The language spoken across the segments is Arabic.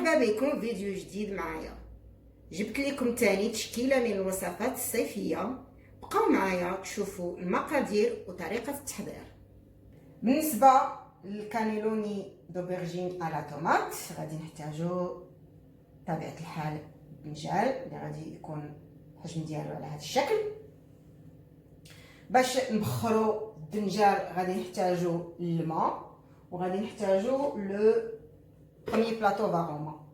مرحبا بكم في فيديو جديد معايا. جبت لكم تاني تشكيله من الوصفات الصيفيه. بقاو معايا تشوفوا المقادير وطريقه التحضير. بالنسبه للكانيلوني دوبرجين على طوماط غادي نحتاجو بطبيعه الحال الدنجال اللي غادي يكون الحجم ديالو على هذا الشكل. باش نبخروا الدنجال غادي نحتاجو الماء وغادي نحتاجو لو بروميير بلاطو فاغوما.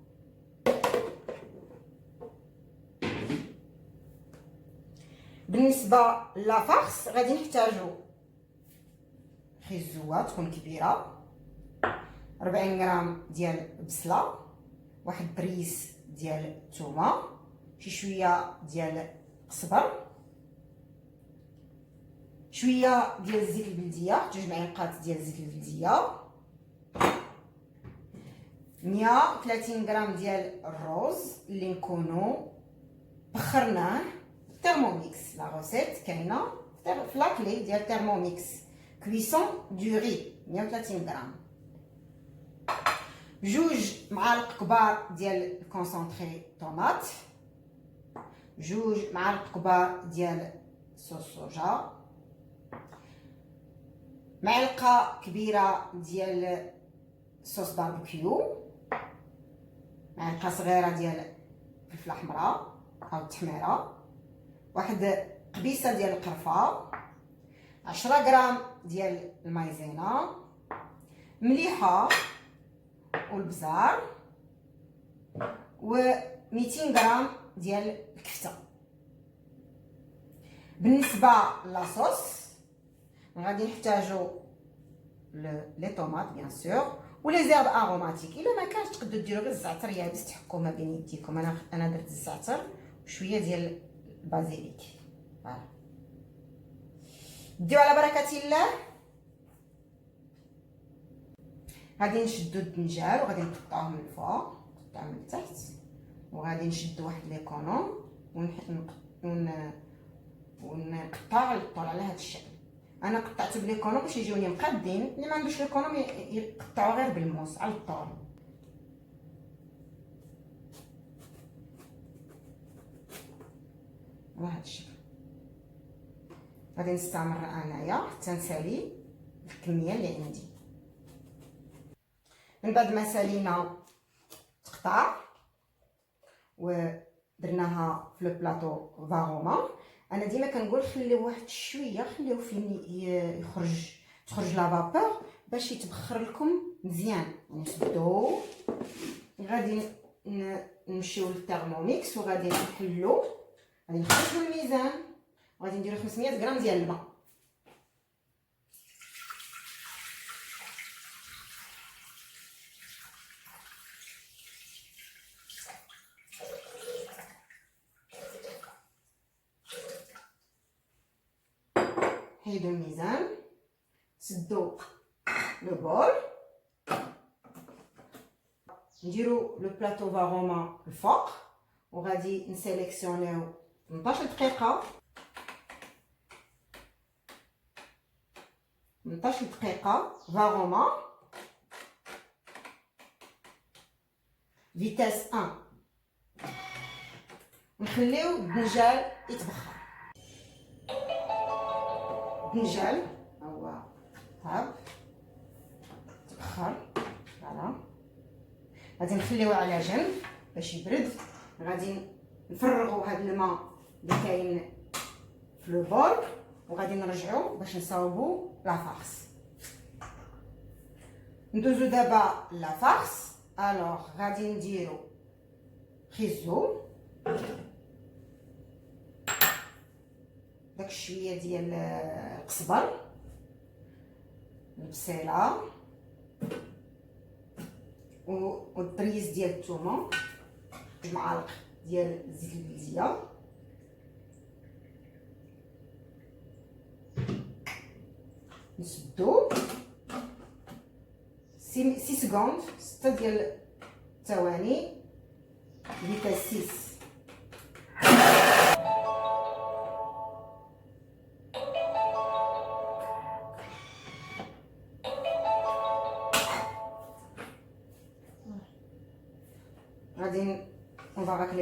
بالنسبه لافارس غادي نحتاجو خيزوه تكون كبيره، 40 غرام ديال البصله، واحد بريس ديال الثومه، شي شويه ديال القزبر، شويه ديال الزيت البلديه، 2 معالق ديال الزيت البلديه، 130 غرام ديال الرز اللي نكونوا بخرناه تhermomix. لا روسيت كاينه في لاكلي ديال thermomix. كويسون دو ري 130 غرام، 2 معالق كبار ديال الكونسونطري طوماط، 2 معالق كبار ديال صوص صوجا، معلقه كبيره ديال صوص باربيكيو، معلقه صغيره ديال الفلفله حمراء او التحميره، واحد قبيصه ديال القرفه، 10 غرام ديال المايزينا، مليحه والبزار، و 200 غرام ديال الكفته. بالنسبه لاصوص غادي نحتاجو لي طوماط بيان سور ولي زيرب اروماتيك. الا ما كانش تقدروا ديروا غير الزعتر يابس تحكوا ما بين يديكم. انا درت الزعتر وشويه ديال البازيليك. فوالا نديو على بركه الله. غادي نشدو الدنجال وغادي نقطعوه من الفوق نقطعوه من التحت، وغادي نشدو واحد ليكونوم ونقطع الطول على هذا الشكل. انا قطعته بليكونوم باش يجوني مقادين، اللي ما عندوش ليكونوم يقطعوا غير بالموس على الطول. على هذا الشكل غادي نستمر انايا حتى نسالي الكميه اللي عندي. من بعد ما سالينا تقطع ودرناها في البلاطو فاغوما، انا ديما كنقول خليو واحد شويه، خليو فين تخرج لا فابور باش يتبخر لكم مزيان. نشدو غادي نمشيو للترموميكس وغادي نحلو، غادي نخرجوا الميزان وغادي نديرو 500 غرام ديال الماء. حيدو الميزان، سدو لو بول، نديرو لو بلاطو فاغوما الفوق وغادي نسيليكسيونيو 18 دقيقه 18 دقيقه فاغوما فيتاس 1. نخليو الدنجال يتبخر. الدنجال هو طاب تبخر. فوالا غادي نخليوه على جنب باش يبرد. غادي نفرغوا هذا الماء اللي كاين في لو بول وغادي نرجعوا باش نصاوبوا لافارس. ندوزو دابا لافارس. الوغ غادي نديرو خيزو، داك شويه ديال القزبر، البصيله والبريز ديال الثومه، 2 معالق ديال الزيت البلديه، نسدو 6 سكوند 6 ديال الثواني فيتاس 6.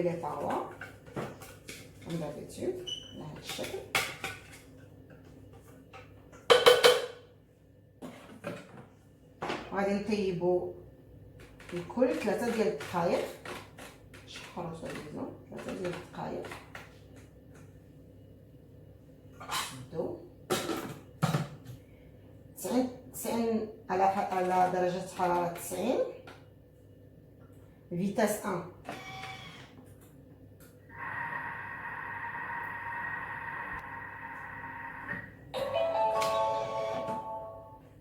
نغلي لي طاوة كوم دابيتود على هاد الشكل. غادي نطيبو الكل 3 ديال الدقائق، شحرو سويزون 3 ديال الدقائق. نسدو 90 على درجة حرارة 90 فيتاس 1.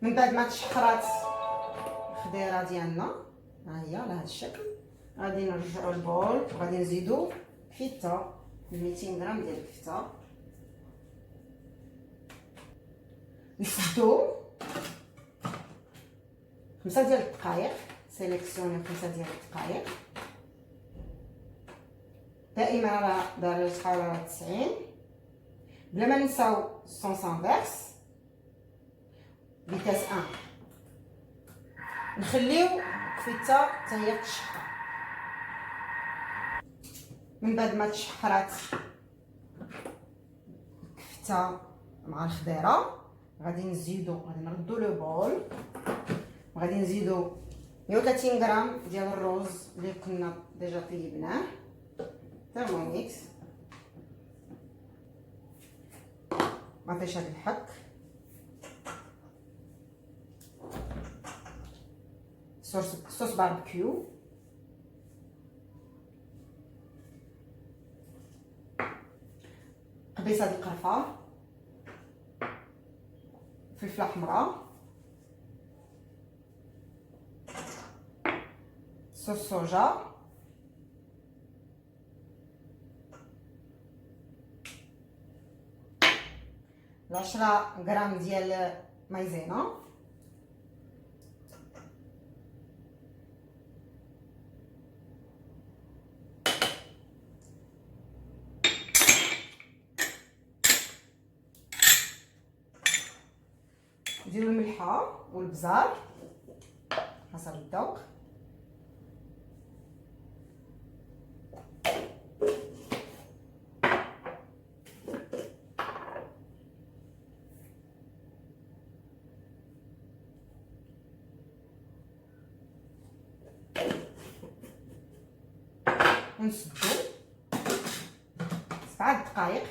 من بعد ما تشحرات الخضيره ديالنا ها هي على هذا الشكل، غادي نرجعوا البول وغادي نزيدوا كفته 200 غرام ديال الكفته. نسدو 5 ديال الدقائق، سيليكسيوني 5 ديال الدقائق دائما على درجه حراره 90 بلا ما ننساو سونسانفيرس فيتاس 1. نخليو الكفته حتى هي تشحر. من بعد ما تشحرات الكفته مع الخضيره غادي نردو لو بول وغادي نزيدو 130 غرام ديال الرز اللي كنا ديجا طيبناه ثيرموميكس. ما عطيش هاد الحك. صوص باربيكيو، قبيصه ديال القرفه، فلفله حمراء، صوص صوجا، العشرة غرام ديال مايزينا، نديرو الملحه والبزار حسب الذوق. ونسدو 7 دقائق،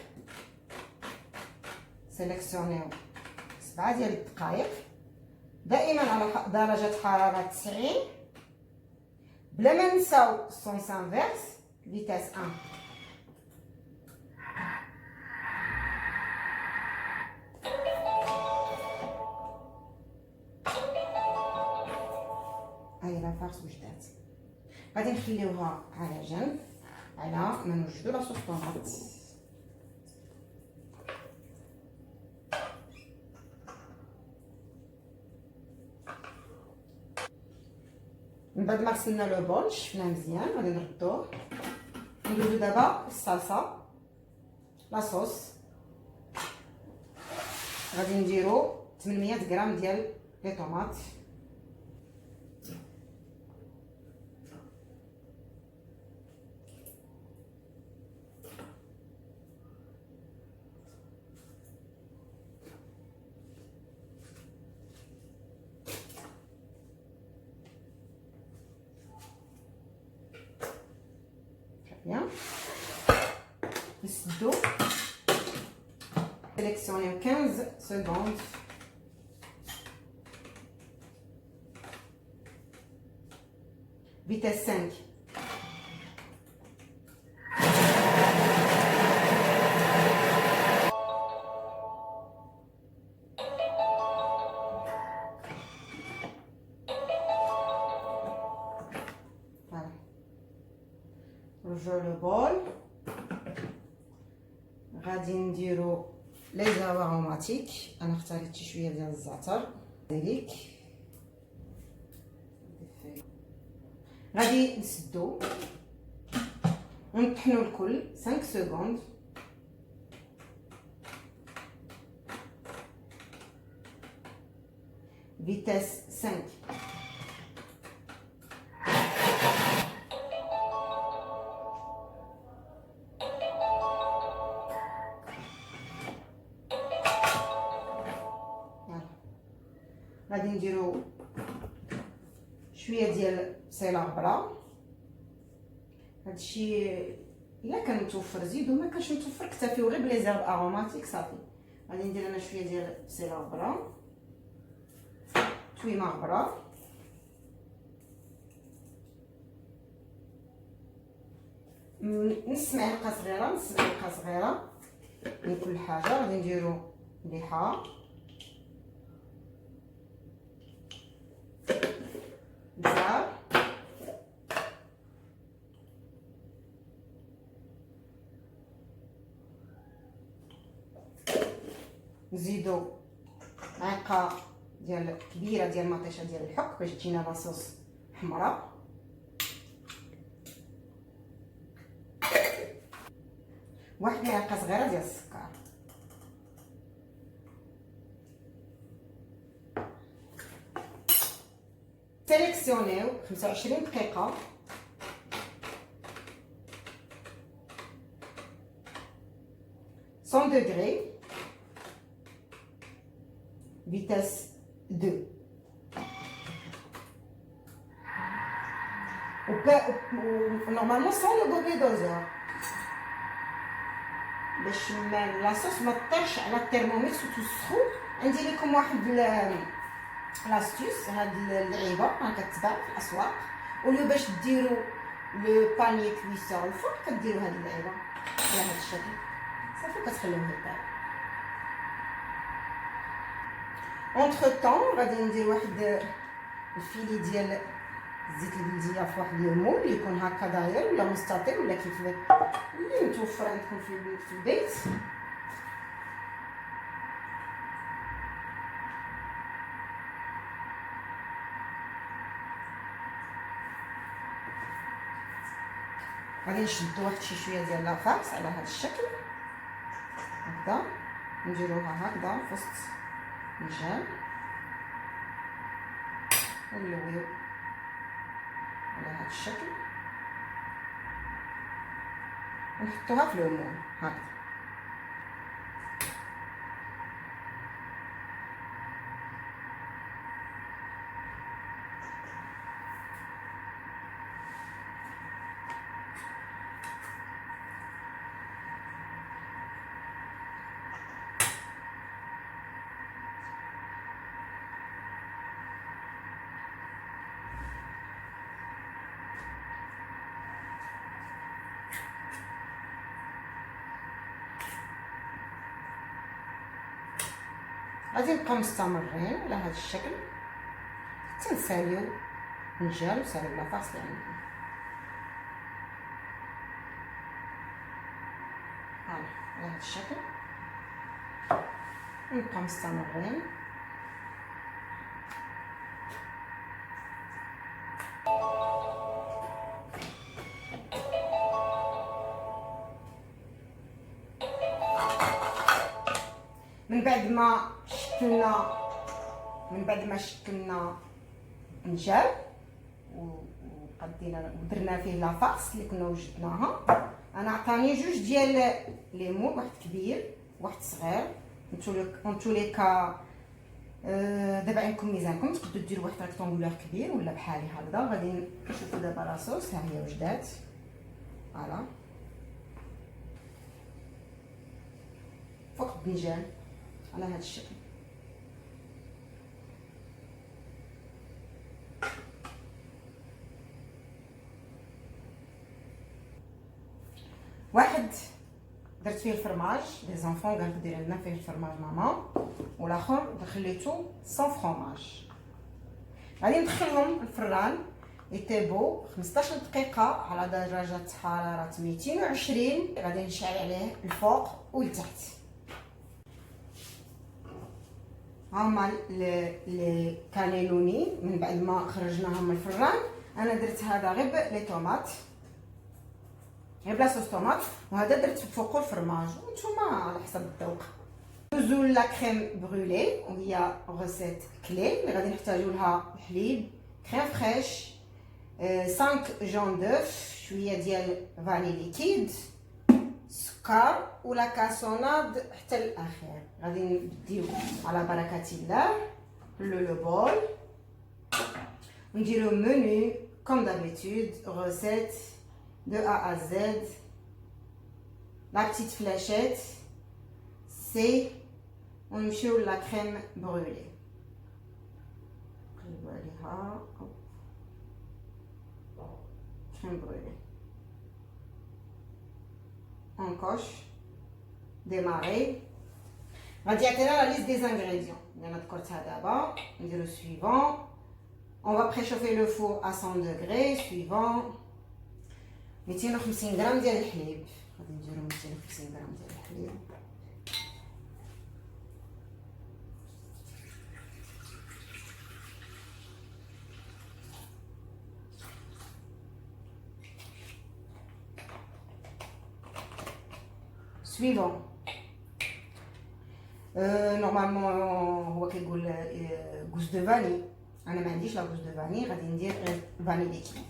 سيليكسيونيو 7 ديال الدقائق دائما على درجة حرارة 90 بلا ما ننساو السونس انفيرس فيتاس 1. هاي لا فارس وجدات. غادي نخليوها على جنب على ما نوجدو لاصوص طوماط. من بعد ما غسلنا لو بول شفناه مزيان غادي نردوه. ندوزو دابا الصلصه لاصوص. غادي نديرو 800 غرام ديال لي طوماط، bien. نسدو سيليكسيونيو 15 secondes. Vitesse 5. Voilà. نرجعو لو بول. غادي نديرو لي زاوا اروماتيك. انا اختاريت شي شويه ديال الزعتر ذلك. غادي نسدو ونطحنو الكل 5 secondes. فيتاس 5. غادي نديرو شويه ديال بصيله غبره. هادشي الا كان متوفر زيدو، ما كانش متوفر اكتفيو غير بلي زيرب اروماتيك صافي. غادي ندير انا شويه ديال بصيله غبره، تويمه غبره، نص معلقه صغيره من كل حاجه. غادي نديرو مليحه، بزاف، نزيدو معلقه ديال كبيره ديال مطيشه ديال الحك باش تجينا لاصوص حمراء، واحد معلقه صغيره ديال السكر. سيليكسيونيو 25 دقيقه سون دوغري فيتاس 2 نورمالمون سون لو دوبلي دوزور باش لاصوص ما تطيرش على الترمومتر وتوسخو. عندي لكم واحد لاستيوس، هاد اللعيبه راه كتباع في الاسواق، ولو باش ديروا لو باني كويسون الفوق كديروا هاد اللعيبه على هاد الشكل صافي، كتخليوه يطيب. اونتر طون غادي ندير واحد الفيلي ديال الزيت البلديه في واحد المول يكون هكا داير ولا مستطيل ولا كيف اللي متوفر عندكم في البيت. غادي نشدو واحد شويه ديال لاصوص على هذا الشكل هكذا، نديروها هكذا في وسط النجال ونلويو على هذا الشكل ونحطوها في المول هكذا. غادي نبقاو مستمرين على هذا الشكل حتى نساليو النجال وساليو لاصوص اللي عندنا. على هذا الشكل نبقاو مستمرين. من بعد ما شكلنا النجال وقدينا ودرنا فيه لاصوص اللي كنا وجدناها، انا عطاني جوج ديال ليمون، واحد كبير واحد صغير. انتو لي كا دابا عندكم ميزانكم، تقدروا ديروا واحد ريكتونغولار كبير ولا بحالي هكذا. غادي نشوفوا دابا لاصوص ها هي وجدات. فوالا فوق الدنجال على هذا الشكل. واحد درت فيه الفرماج لي زونفون قالت ديري لنا فيه الفرماج ماما، والاخر خليته سون فرماج. غادي ندخلهم الفران يطيبوا 15 دقيقه على درجه حراره 220. غادي نشعل عليه الفوق والتحت. هما لي كانيلوني من بعد ما خرجناهم من الفران. انا درت هذا غير لي طوماط، غير بلا صوص طوماط، وهذا درت فوقو الفرماج وانتوما على حسب الذوق. ندوزو لا كريم برولي وهي غوسيت كلي اللي غادي نحتاجو لها الحليب، كريم فريش، 5 جون دوف، شويه ديال فاني ليكيد، سكر ولا كاسوناد حتى الاخير. غادي نبديو على بركه الله. le bol. On dit le menu, comme d'habitude, recette de A à Z. La petite fléchette, c'est on met la crème brûlée. Crème brûlée. On coche, démarrer. On va dire la liste des ingrédients. On dit le suivant. On va préchauffer le four à 100 degrés. Suivant. 250 grammes de الحليب. غادي نديرو 250 غرام ديال الحليب. Suivant. Normalement هو كيقول gousse de vanille. انا ما عنديش لا gousse de vanille, غادي ندير غير vanille liquide.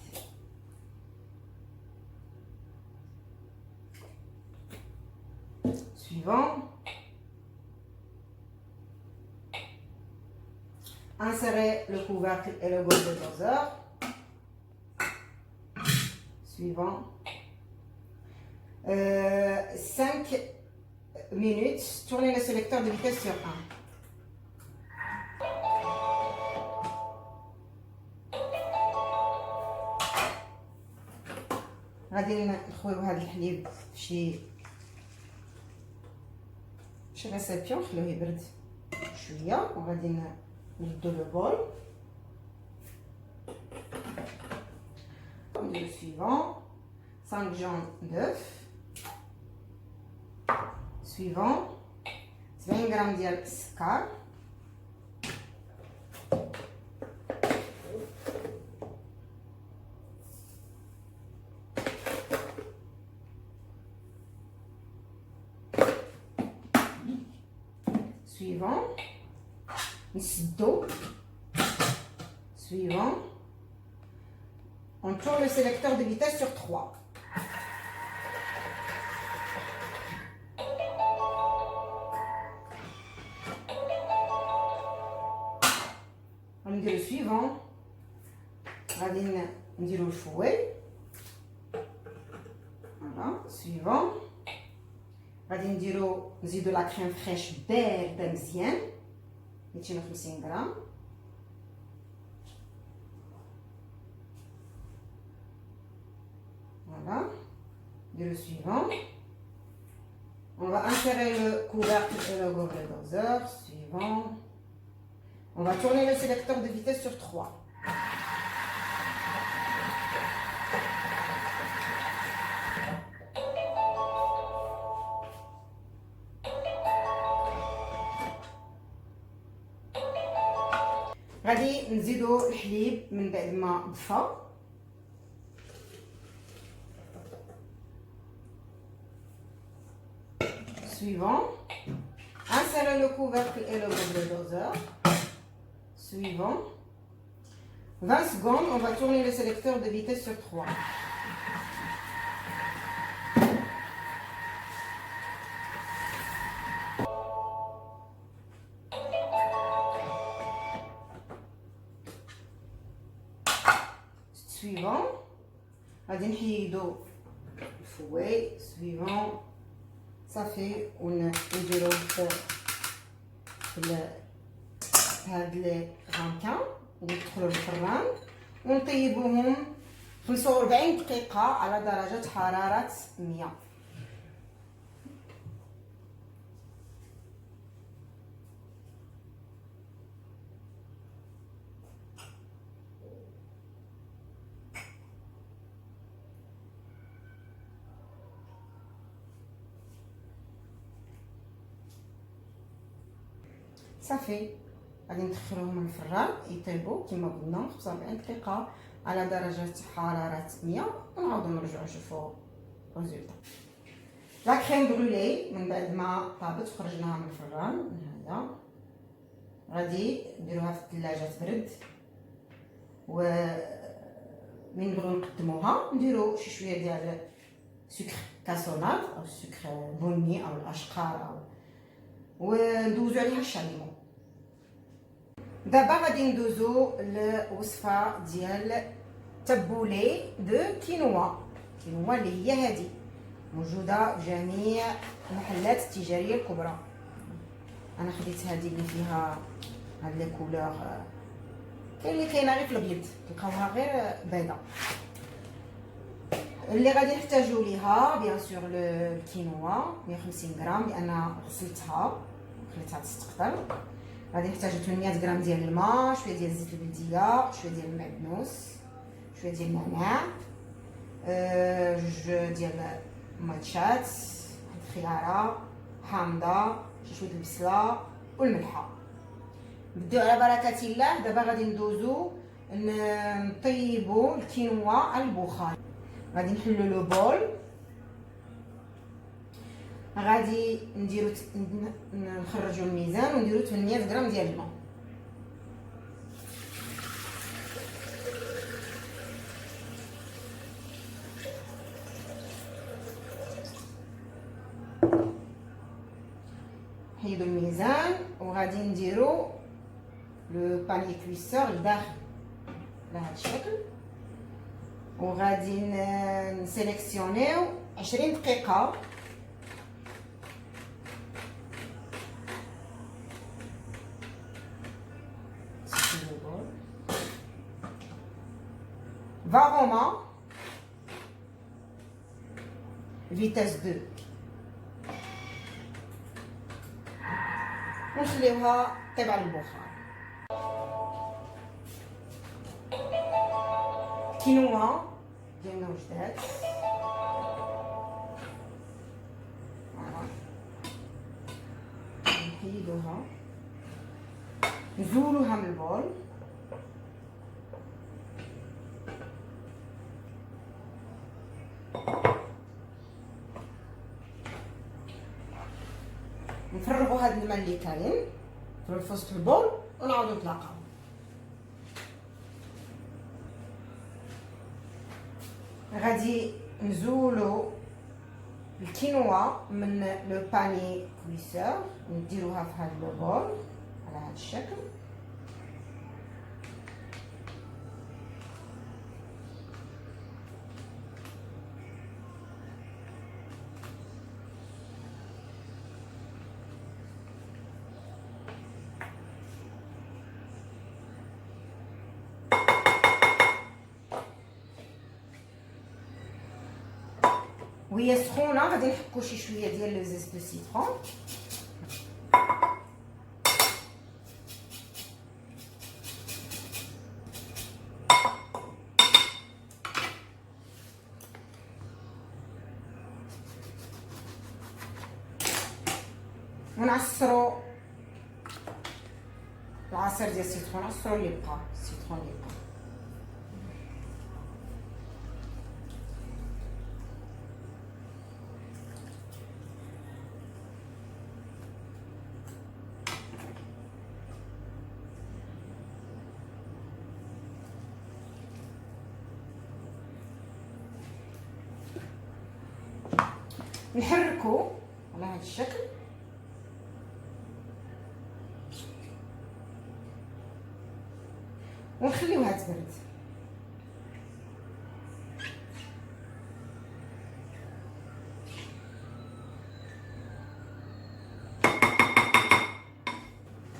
Suivant. Insérez le couvercle et le bol de doseur. Suivant. 5 minutes. Tournez le sélecteur de vitesse sur 1. غادي نخويو هذا الحليب في شي ريسيبيون نخليوه يبرد شويه وغادي نردو لو بول. Le suivant, 5 jaunes d'œufs. Suivant, 70 grammes ديال السكر. Suivant, نسدو. Suivant, on tourne le sélecteur de vitesse sur 3. On dit le suivant. غادي نديرو الفوي. Voilà, suivant. غادي نزيدو لا كريم فريش باردة مزيان 250 غرام. Voilà. Le suivant. On va insérer le couvercle et le gobelet doseur. Suivant. On va tourner le sélecteur de vitesse sur 3. غادي نزيدو الحليب من بعد ما طفى. Suivant, insérez le couvercle et le gobelet doseur. Suivant, 20 secondes, on va tourner le sélecteur de vitesse sur 3. Suivant, غادي نحيدو الفواي. Suivant, صافي ونديرو في هاد لي غانكان وندخلو الفران ونطيبوهم 45 دقيقة على درجة حرارة 100. صافي غادي ندخلوهم الفران يطيبوا كما قلنا 45 دقيقه على درجه حراره 100 ونعاودو نرجعو نشوفو الريزولطا. لا كريم برولي من بعد ما طابت وخرجناها من الفران هذا غادي نديروها في الثلاجه تبرد، و من نبغيو نقدموها نديرو شي شويه ديال سكر كاسونات او سكر بني او الاشقار او وندوزو عليها الشاليمون. دابا غادي ندوزو للوصفه ديال تبولي دو كينوا. كينوا اللي هي هذه موجوده في جميع المحلات التجاريه الكبرى. انا خديت هذه اللي فيها هاد لي كولور، كاين اللي كاينه غير في الابيض تلقاوها غير بيضاء. اللي غادي نحتاجو ليها بيان سور الكينوا 150 غرام لان غسلتها خليتها تستقطر. غادي نحتاجو 800 غرام ديال الماء، شويه ديال الزيت البلديه، شويه ديال المعدنوس، شويه ديال النعناع، جوج ديال الماتشات، واحد الخياره حامضه، شويه البصله والملحه. نبداو على بركه الله. دابا غادي ندوزو نطيبوا الكينوا على البخار. غادي نحلو لو بول، غادي نديرو نخرجوا الميزان ونديرو 800 غرام ديال الماء. نحيدو الميزان وغادي نديرو لو باني كويسور لداخل على هذا الشكل، وغادي نسيليكسيونيو 20 دقيقه. فاغوما فيتاس 2 ونخليوها طيب على البخار. كينوا ديالنا وجدات، نحيدوها نزولوها من البول. نفرغوا هذا الماء اللي كاين في وسط البول ونعاودو نتلاقاو. غادي نزولو الكينوا من لو باني كويسور ونديروها في هذا البول على هذا الشكل. وهي سخونه غادي نحكو شي شويه ديال لو زيت دو سيترون. ونعصرو العصير ديال السيترون، نعصرو اللي بقى السيترون اللي بقى. نحركو على هذا الشكل ونخليوها تبرد.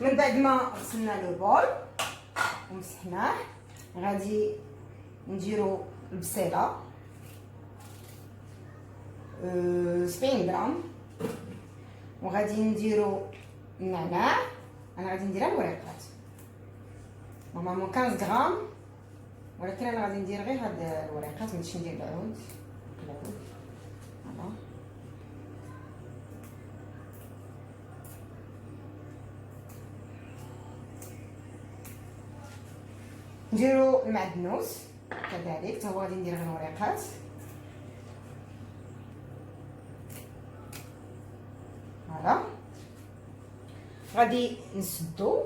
من بعد ما غسلنا لو بول ومسحناه غادي نديرو البصيله 70 غرام، وغادي نديرو النعناع. انا غادي نديرها الوريقات نورمالمون 15 غرام، ولكن انا غادي ندير غير هاد الوريقات، ماشي ندير العود. فوالا نديرو المعدنوس كذلك، تا هو غادي ندير غير الوريقات. فوالا غادي نسدو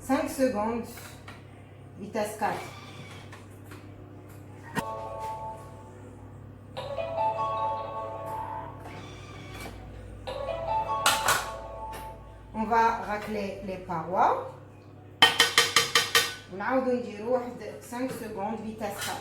5 secondes vitesse 4. on va racler les parois. ونعاودو نديرو واحد 5 secondes vitesse 4.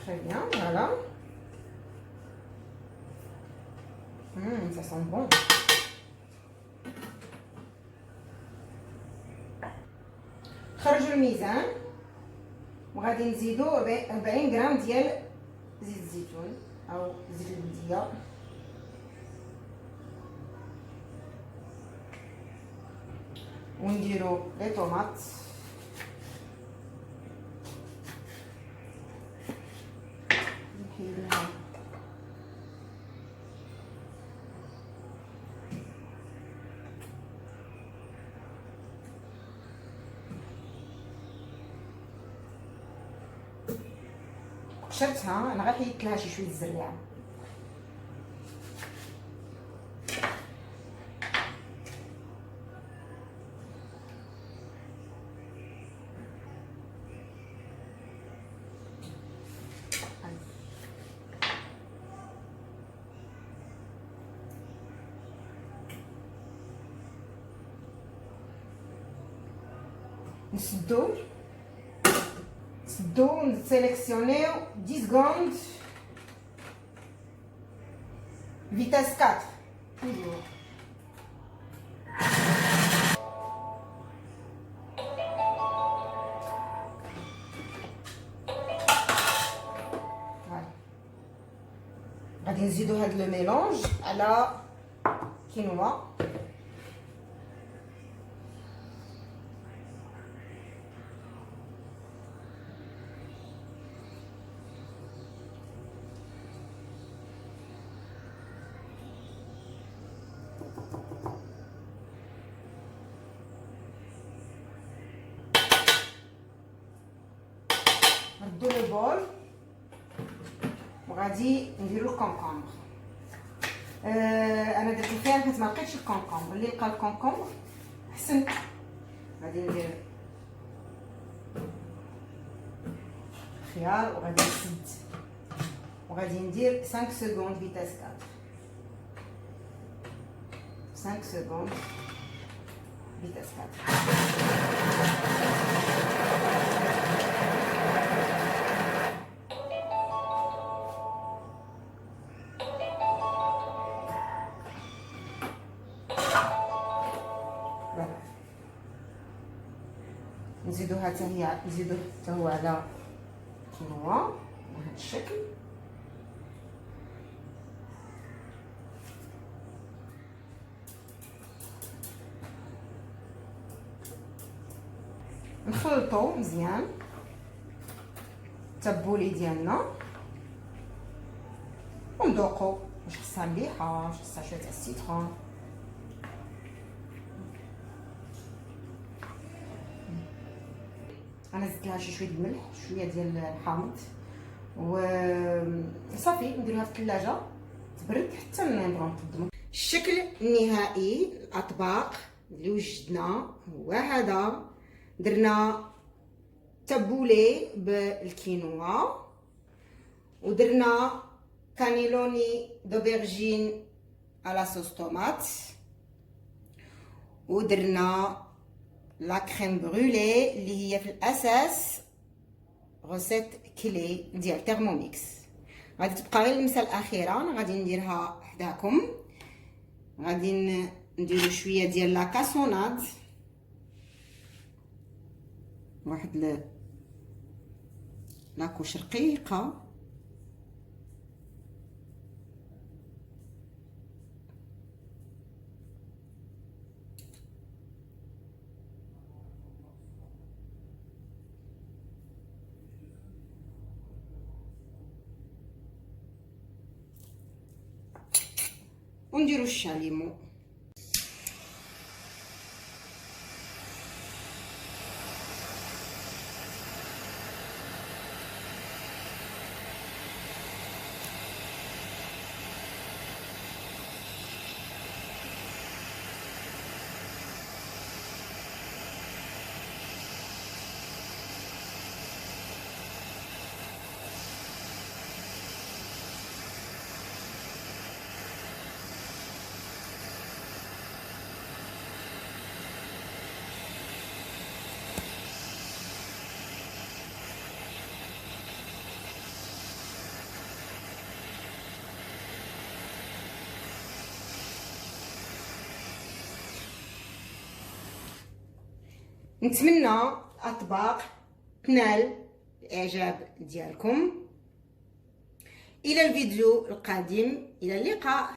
Très bien, voilà. Ça sent bon. خرجوا الميزان وغادي نزيدو 40 غرام ديال زيت الزيتون او زيت البلديه. ونديرو لي طوماط نحيدها قشرتها. انا غير حيدت لها شويه الزريعه. نسدو نسيليكسيونيو 10 secondes vitesse 4 toujours. غادي نزيدو هاد لو ميلونج على كينوا. نردو لو بول وغادي نديرو الكونكومبر. انا درت الخيار حيت ما لقيتش الكونكومبر. اللي لقى الكونكومبر احسن. غادي ندير الخيار وغادي نسد وغادي ندير 5 secondes فيتاس 4. 5 secondes فيتاس 4. نزيدوها حتى هي نزيدو حتى هو على كينوا بهذا الشكل. نخلطو مزيان التبولي ديالنا وندوقو واش خصها مليحه واش خصها شويه تاع السيترون. انا زدت لها شويه الملح شويه ديال الحامض وصافي نديروها في الثلاجه تبرد حتى نبغيو نقدمو. الشكل النهائي الاطباق اللي وجدنا هو هذا. درنا تبولي بالكينوا ودرنا كانيلوني دوبرجين على صوص طوماط ودرنا لا كريم برولي اللي هي في الاساس غوسيت كلي ديال تيرموميكس. غادي تبقى غير اللمسه الاخيره انا غادي نديرها حداكم. غادي نديرو شويه ديال لا كاسوناد واحد لاكوش رقيقه ونديرو الشاليمو. نتمنى الاطباق تنال الاعجاب ديالكم. الى الفيديو القادم، الى اللقاء.